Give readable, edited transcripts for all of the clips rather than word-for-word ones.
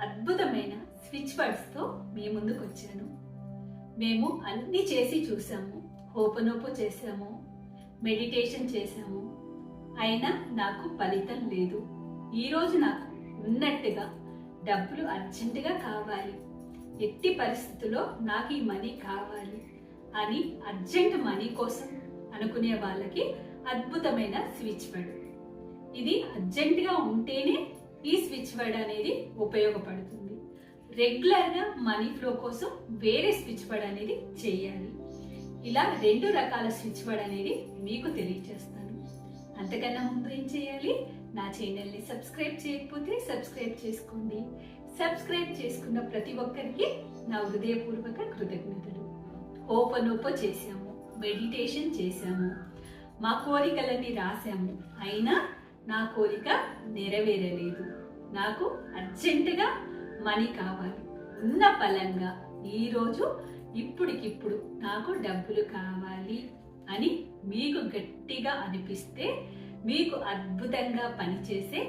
అద్భుతమైన స్విచ్ వర్డ్స్తో మీ ముందుకు వచ్చాను. మేము అన్నీ చేసి చూసాము, హోపనోపో చేసాము, మెడిటేషన్ చేసాము, అయినా నాకు ఫలితం లేదు. ఈరోజు నాకు ఉన్నట్టుగా డబ్బులు అర్జెంటుగా కావాలి, ఎట్టి పరిస్థితుల్లో నాకు ఈ మనీ కావాలి అని అర్జెంట్ మనీ కోసం అనుకునే వాళ్ళకి అద్భుతమైన స్విచ్ వర్డ్. ఇది అర్జెంటుగా ఉంటేనే ఈ స్విచ్ వర్డ్ అనేది ఉపయోగపడుతుంది. రెగ్యులర్గా మనీ ఫ్లో కోసం వేరే స్విచ్ వర్డ్ అనేది చేయాలి. ఇలా 2 రకాల స్విచ్ వర్డ్ అనేది మీకు తెలియజేస్తాను. అంతకన్నా ముందు ఏం చేయాలి? నా ఛానల్ని సబ్స్క్రైబ్ చేయకపోతే సబ్స్క్రైబ్ చేసుకోండి. సబ్స్క్రైబ్ చేసుకున్న ప్రతి ఒక్కరికి నా హృదయపూర్వక కృతజ్ఞతలు. ఓపెనోపో చేశాము, మెడిటేషన్ చేశాము, మా కోరికలన్నీ రాశాము, అయినా నా కోరిక నెరవేరలేదు. నాకు అర్జెంటుగా మనీ కావాలి, ఉన్న పలంగా ఈరోజు ఇప్పుడికిప్పుడు నాకు డబ్బులు కావాలి అని మీకు గట్టిగా అనిపిస్తే మీకు అద్భుతంగా పనిచేసే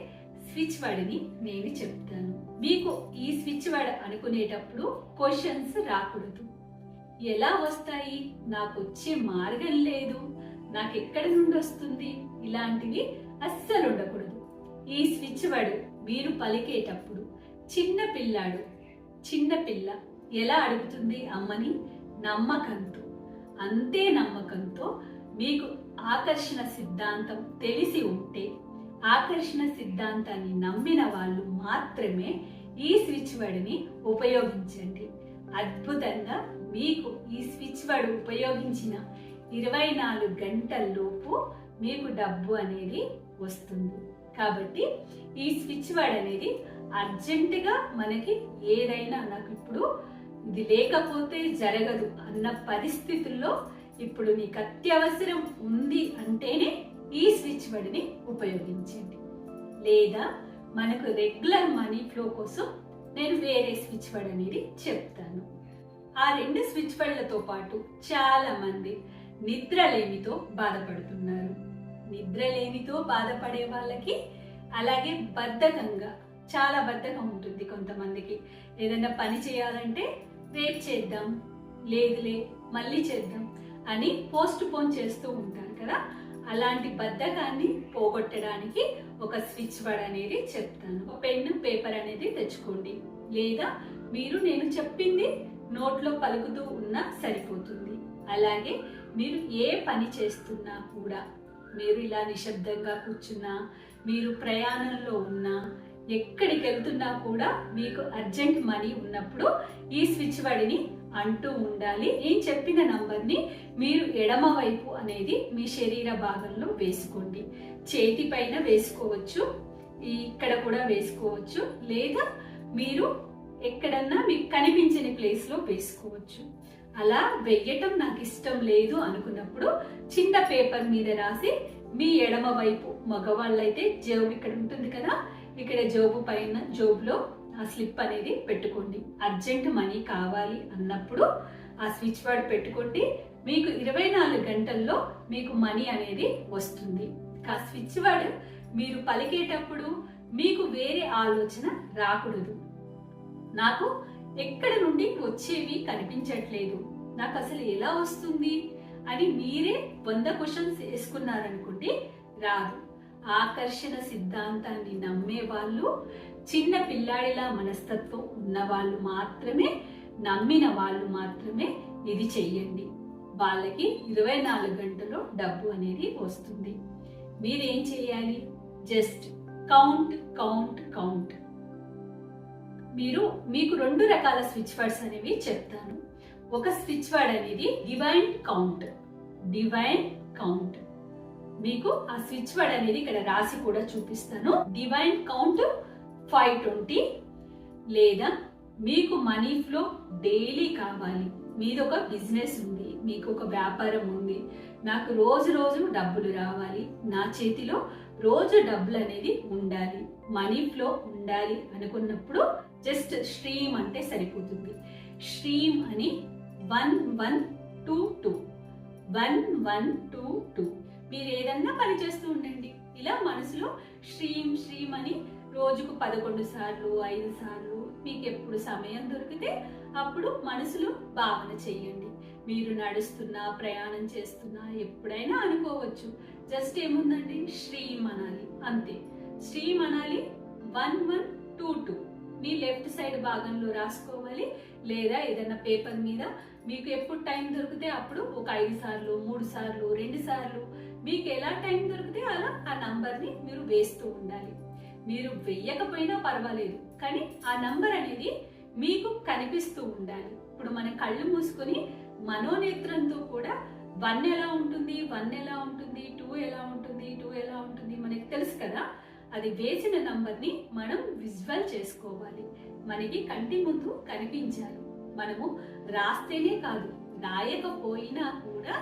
స్విచ్ వర్డ్ని నేను చెప్తాను. మీకు ఈ స్విచ్ వర్డ్ అనుకునేటప్పుడు క్వశ్చన్స్ రాకూడదు. ఎలా వస్తాయి, నాకు వచ్చే మార్గం లేదు, నాకు ఎక్కడి నుండి వస్తుంది, ఇలాంటివి అస్సలు ఉండకూడదు. ఈ స్విచ్ వర్డ్ మీరు పలికేటప్పుడు చిన్నపిల్ల ఎలా అడుగుతుంది అమ్మని? నమ్మకంతో, అంతే నమ్మకంతో మీకు ఆకర్షణ సిద్ధాంతం తెలిసి ఉంటే, ఆకర్షణ సిద్ధాంతాన్ని నమ్మిన వాళ్ళు మాత్రమే ఈ స్విచ్ వర్డ్ని ఉపయోగించండి. అద్భుతంగా మీకు ఈ స్విచ్ వర్డ్ ఉపయోగించిన 24 గంటల్లోపు మీకు డబ్బు అనేది వస్తుంది. కాబట్టి ఈ స్విచ్ వర్డ్ అనేది అర్జెంటుగా మనకి ఏదైనా, నాకు ఇప్పుడు ఇది లేకపోతే జరగదు అన్న పరిస్థితుల్లో ఇప్పుడు నీకు అత్యవసరం ఉంది అంటేనే ఈ స్విచ్ వర్డ్ని ఉపయోగించండి. లేదా మనకు రెగ్యులర్ మనీ ఫ్లో కోసం నేను వేరే స్విచ్ వర్డ్ అనేది చెప్తాను. ఆ 2 స్విచ్ వర్డ్లతో పాటు చాలా మంది నిద్రలేమితో బాధపడుతున్నారు. నిద్రలేమితో బాధపడే వాళ్ళకి, అలాగే బద్ధకంగా, చాలా బద్ధకం ఉంటుంది కొంతమందికి. ఏదైనా పని చేయాలంటే రేపు చేద్దాం, లేదులే మళ్ళీ చేద్దాం అని పోస్ట్ పోన్ చేస్తూ ఉంటారు కదా. అలాంటి బద్ధకాన్ని పోగొట్టడానికి ఒక స్విచ్ వర్డ్ అనేది చెప్తాను. ఒక పెన్ను పేపర్ అనేది తెచ్చుకోండి, లేదా మీరు నేను చెప్పింది నోట్లో పలుకుతూ ఉన్నా సరిపోతుంది. అలాగే మీరు ఏ పని చేస్తున్నా కూడా, మీరు ఇలా నిశ్శబ్దంగా కూర్చున్నా, మీరు ప్రయాణంలో ఉన్నా, ఎక్కడికి వెళ్తున్నా కూడా మీకు అర్జెంట్ మనీ ఉన్నప్పుడు ఈ స్విచ్ వర్డ్ని అంటూ ఉండాలి. నేను చెప్పిన నంబర్ని మీరు ఎడమ వైపు అనేది మీ శరీర భాగంలో వేసుకోండి. చేతి పైన వేసుకోవచ్చు, ఇక్కడ కూడా వేసుకోవచ్చు, లేదా మీరు ఎక్కడన్నా మీకు కనిపించని ప్లేస్లో వేసుకోవచ్చు. అలా వెయ్యటం నాకు ఇష్టం లేదు అనుకున్నప్పుడు చిన్న పేపర్ మీద రాసి మీ ఎడమ వైపు, మగవాళ్ళైతే జేబు ఇక్కడ ఉంటుంది కదా, ఇక్కడ జోబు పైన, జోబులో ఆ స్లిప్ అనేది పెట్టుకోండి. అర్జెంట్ మనీ కావాలి అన్నప్పుడు ఆ స్విచ్ వర్డ్ పెట్టుకోండి. మీకు 24 గంటల్లో మీకు మనీ అనేది వస్తుంది. ఆ స్విచ్ వర్డ్ మీరు పలికేటప్పుడు మీకు వేరే ఆలోచన రాకూడదు. నాకు ఎక్కడ నుండి వచ్చేవి కనిపించట్లేదు, నాకు అసలు ఎలా వస్తుంది అని మీరే 100 క్వశ్చన్స్ వేసుకున్నారనుకోండి, రాదు. ఆకర్షణ సిద్ధాంతాన్ని నమ్మే వాళ్ళు, చిన్న పిల్లాడిలా మనస్తత్వం ఉన్న వాళ్ళు మాత్రమే, నమ్మిన వాళ్ళు మాత్రమే ఇది చెయ్యండి. వాళ్ళకి 24 గంటల్లో డబ్బు అనేది వస్తుంది. మీరేం చేయాలి? Just count count count. మీకు 2 రకాల స్విచ్ వర్డ్స్ అనేవి చెప్తాను. ఒక స్విచ్ వర్డ్ అనేది డివైన్ కౌంట్. డివైన్ కౌంట్ మీకు ఆ స్విచ్ వర్డ్ అనేది ఇక్కడ రాసి కూడా చూపిస్తాను. Divine count 520. లేదా మీకు మనీ ఫ్లో డైలీ కావాలి, మీది ఒక బిజినెస్ ఉంది, మీకు ఒక వ్యాపారం ఉంది, నాకు రోజు రోజు డబ్బులు రావాలి, నా చేతిలో రోజు డబ్బులు అనేది ఉండాలి, మనీ ఫ్లో ఉండాలి అనుకున్నప్పుడు జస్ట్ స్ట్రీమ్ అంటే సరిపోతుంది. స్ట్రీమ్ అని 1122 1122 మీరు ఏదన్నా పని చేస్తూ ఉండండి. ఇలా మనసులో స్ట్రీమ్ స్ట్రీమ్ అని రోజుకు 11 సార్లు 5 సార్లు మీకు ఎప్పుడు సమయం దొరికితే అప్పుడు మనసులో భావన చెయ్యండి. మీరు నడుస్తున్నా ప్రయాణం చేస్తున్నా ఎప్పుడైనా అనుకోవచ్చు, జస్ట్ ఏముందండి శ్రీం అనాలి అంతే. శ్రీం అనాలి 1122 మీ లెఫ్ట్ సైడ్ భాగంలో రాసుకోవాలి, లేదా ఏదైనా పేపర్ మీద మీకు ఎప్పుడు టైం దొరికితే అప్పుడు ఒక 5 సార్లు 3 సార్లు 2 సార్లు మీకు ఎలా టైం దొరికితే అలా ఆ నంబర్ని మీరు వేస్తూ ఉండాలి. మీరు వెయ్యకపోయినా పర్వాలేదు, కానీ ఆ నంబర్ అనేది మీకు కనిపిస్తూ ఉండాలి. ఇప్పుడు మన కళ్ళు మూసుకొని మనోనేత్రంతో కూడా 1 ఎలా ఉంటుంది, 1 ఎలా ఉంటుంది, 2 ఎలా ఉంటుంది, 2 ఎలా ఉంటుంది మనకి తెలుసు కదా. అది వేసిన నంబర్ని మనం విజువల్ చేసుకోవాలి, మనకి కంటి ముందు కనిపించాలి. మనము రాస్తేనే కాదు, రాయకపోయినా కూడా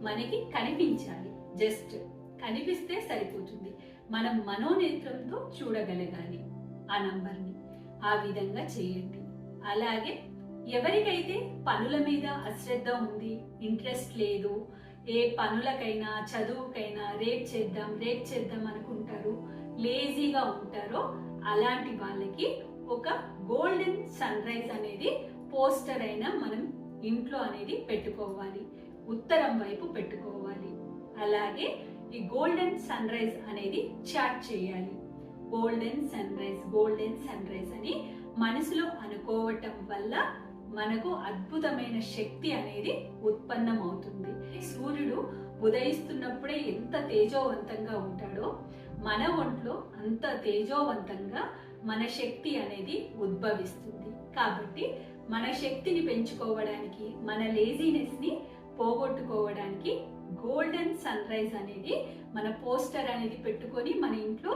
మనకి కనిపించాలి. జస్ట్ కనిపిస్తే సరిపోతుంది, మనం మనోనేత్రంతో చూడగలగాలి ఆ నంబర్ని. ఆ విధంగా చేయండి. అలాగే ఎవరికైతే పనుల మీద అశ్రద్ధ ఉంది, ఇంట్రెస్ట్ లేదు, ఏ పనులకైనా చదువుకైనా రేపు చేద్దాం అనుకుంటారు, లేజీగా ఉంటారో అలాంటి వాళ్ళకి ఒక గోల్డెన్ సన్ రైజ్ అనేది పోస్టర్ అయినా మనం ఇంట్లో అనేది పెట్టుకోవాలి, ఉత్తరం వైపు పెట్టుకోవాలి. అలాగే ఈ గోల్డెన్ సన్ రైజ్ అనేది చాట్ చేయాలి. గోల్డెన్ సన్ రైజ్ అని మనసులో అనుకోవటం వల్ల మనకు అద్భుతమైన శక్తి అనేది ఉత్పన్నం అవుతుంది. సూర్యుడు ఉదయిస్తున్నప్పుడే ఎంత తేజోవంతంగా ఉంటాడో మన ఒంట్లో అంత తేజోవంతంగా మన శక్తి అనేది ఉద్భవిస్తుంది. కాబట్టి మన శక్తిని పెంచుకోవడానికి, మన లేజీనెస్ ని పోగొట్టుకోవడానికి గోల్డెన్ సన్ రైజ్ అనేది మన పోస్టర్ అనేది పెట్టుకొని మన ఇంట్లో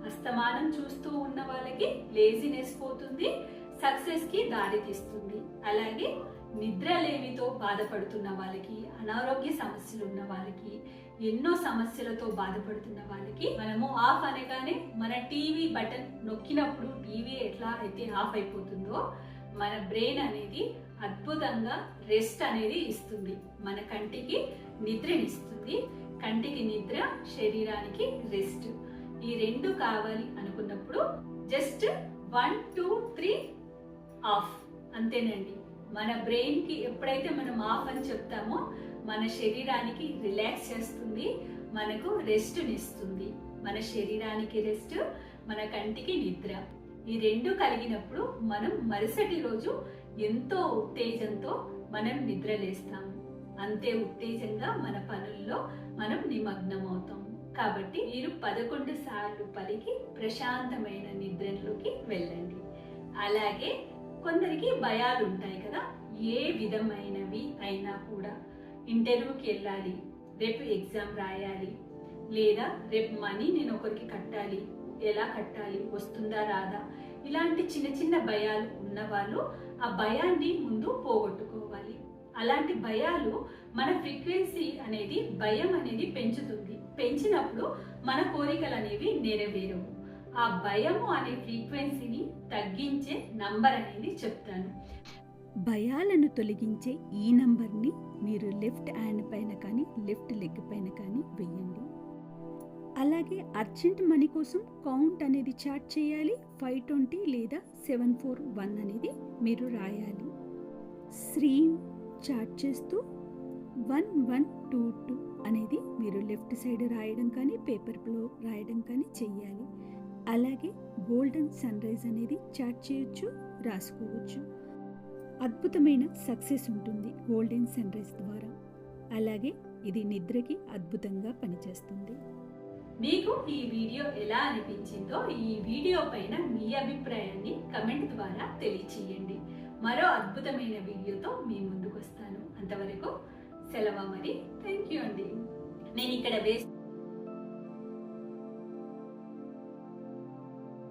అస్తమానం చూస్తూ ఉన్న వాళ్ళకి లేజీనెస్ పోతుంది, సక్సెస్ కి దారి తీస్తుంది. అలాగే నిద్రలేమితో బాధపడుతున్న వాళ్ళకి, అనారోగ్య సమస్యలు ఉన్న వాళ్ళకి, ఎన్నో సమస్యలతో బాధపడుతున్న వాళ్ళకి మనము ఆఫ్ అనగానే మన టీవీ బటన్ నొక్కినప్పుడు టీవీ ఎట్లా అయితే ఆఫ్ అయిపోతుందో మన బ్రెయిన్ అనేది అద్భుతంగా రెస్ట్ అనేది ఇస్తుంది. మన కంటికి నిద్రనిస్తుంది. కంటికి నిద్ర, శరీరానికి రెస్ట్, ఈ రెండు కావాలి అనుకున్నప్పుడు జస్ట్ 1 2 3 ఆఫ్ అంతేనండి. మన బ్రెయిన్ కి ఎప్పుడైతే మనం ఆఫ్ అని చెప్తామో మన శరీరానికి రిలాక్స్ చేస్తుంది, మనకు రెస్ట్ నిస్తుంది. మన శరీరానికి రెస్ట్, మన కంటికి నిద్ర, ఈ రెండు కలిగినప్పుడు మనం మరుసటి రోజు ఎంతో ఉత్తేజంతో మనం నిద్రలేస్తాము. అంతే ఉత్తేజంగా మన పనుల్లో మనం నిమగ్నం అవుతాము. కాబట్టి మీరు 11 సార్లు పలికి ప్రశాంతమైన నిద్రలోకి వెళ్ళండి. అలాగే కొందరికి భయాలు ఉంటాయి కదా, ఏ విధమైనవి అయినా కూడా ఇంటర్వ్యూకి వెళ్ళాలి, రేపు ఎగ్జామ్ రాయాలి, లేదా రేపు మనీ నేను ఒకరికి కట్టాలి, ఎలా కట్టాలి, వస్తుందా రాదా, ఇలాంటి చిన్న చిన్న భయాలు ఉన్నవాళ్ళు ఆ భయాన్ని ముందు పోగొట్టుకోవాలి. అలాంటి భయాలు మన ఫ్రీక్వెన్సీ అనేది, భయం అనేది పెంచుతుంది. పెంచినప్పుడు మన కోరికలు అనేవి నెరవేరవు. ఆ భయము అనే ఫ్రీక్వెన్సీని తగ్గించే నంబర్ అనేది చెప్తాను. భయాలను తొలగించే ఈ నంబర్ని మీరు లెఫ్ట్ హ్యాండ్ పైన కానీ లెఫ్ట్ లెగ్ పైన కానీ వేయండి. అలాగే అర్జెంట్ మనీ కోసం కౌంట్ అనేది చాట్ చేయాలి. 520 లేదా 741 అనేది మీరు రాయాలి. శ్రీం చాట్ చేస్తూ 1122 అనేది మీరు లెఫ్ట్ సైడ్ రాయడం కానీ పేపర్లో రాయడం కానీ చెయ్యాలి. అలాగే గోల్డెన్ సన్ రైజ్ అనేది చాట్ చేయొచ్చు, రాసుకోవచ్చు. అద్భుతమైన సక్సెస్ ఉంటుంది గోల్డెన్ సన్ రైజ్ ద్వారా. అలాగే ఇది నిద్రకి అద్భుతంగా పనిచేస్తుంది. మీకు ఈ వీడియో ఎలా అనిపించిందో ఈ వీడియో పైన మీ అభిప్రాయాన్ని కమెంట్ ద్వారా తెలియచేయండి. మరో అద్భుతమైన వీడియోతో మీ ముందుకు వస్తాను. అంతవరకు సెలవు మరి. థ్యాంక్ యూ అండి. నేను ఇక్కడ